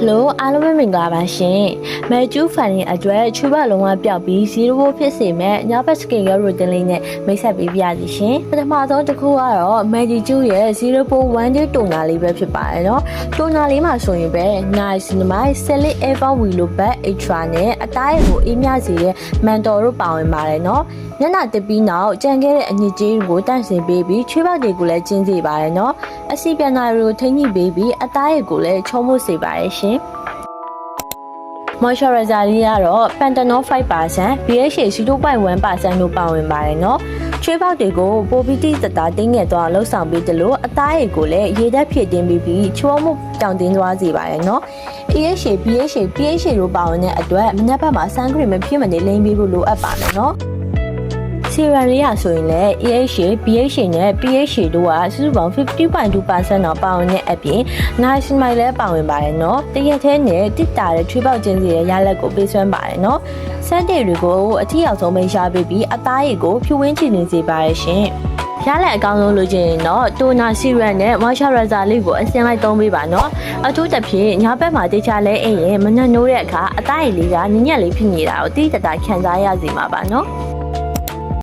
Hello အားလုံးပဲမင်္ဂလာပါရှင်။ Magic Fanning အတွက်ချွေးဘလုံးဝပျောက်ပြီး0ဖြစ်စေမဲ့ညဘက် skin care routine လေးနဲ့မိတ်ဆက်ပေးပြစီရှင်။ပထမဆုံးတစ်ခုကတော့ Magic ရဲ့0.1 day toner လေးပဲဖြစ်ပါတယ်နော်။ toner လေးမှာဆိုရင်ပဲ Niacinamide Salicylic Acid Willow Back Extra နဲ့အသားရည်ကိုအေးမြစေတဲ့ Menthol တို့ပါဝင်ပါတယ်နော်။ညနာတက်ပြီးနောက်ကြံခဲ့တဲ့အညစ်အကြေးတွေကိုတန့်စင်ပေးပြီးချွေးဘတွေကိုလည်းကျင်းစေပါတယ်နော်။အဆီပြန်နာတွေကိုထိန်းညှိပေးပြီးအသားရည်ကိုလည်းချုံးမှုစေပါတယ်ရှင်။ Moisturizer လေးကတော့ Panthenol 5%, BHA 0.1% တို့ပါဝင်ပါတယ်နော်။ချွေးပေါက်တွေကိုပိုပြီးတိတသားတင်းငယ်သွားလှုပ်ဆောင်ပေးတယ်လို့အသားရည်ကိုလည်းရေဓာတ်ဖြည့်တင်းပြီးချောမှုတောင်တင်းသွားစေပါတယ်နော်။ AHA, BHA, PHA တို့ပါဝင်တဲ့အတွက်မနက်ဘက်မှာ sun cream မဖြစ်မနေလိမ့်ပေးဖို့လိုအပ်ပါမယ်နော်။ Serum လေးရဆိုရင်လည်း AHA, BHA နဲ့ PHA တို့ကစုစုပေါင်း 50.2% တော့ပါဝင်တဲ့အပြင် Niacinamide လည်းပါဝင်ပါတယ်နော်။တရက်သေးနဲ့တိတာတဲ့ထွေးပေါက်ခြင်းစီရဲ့ရလက်ကိုပေးစွမ်းပါတယ်နော်။စက်တွေတွေကိုအထီရောက်ဆုံးပဲရှားပေးပြီးအသားရည်ကိုဖြူဝင်းချနေစေပါရရှင်။ရလက်အကောင်းဆုံးလို့ချင်ရင်တော့ toner serum နဲ့ moisturizer လေးကိုအစင်လိုက်သုံးပေးပါနော်။အထူးသဖြင့်ညဘက်မှာတေချာလဲအိမ်ရင်မနှက်နိုးတဲ့အခါအသားရည်လေးကညံ့ညက်လေးဖြစ်နေတာကိုတိတတာခံစားရစေမှာပါနော်။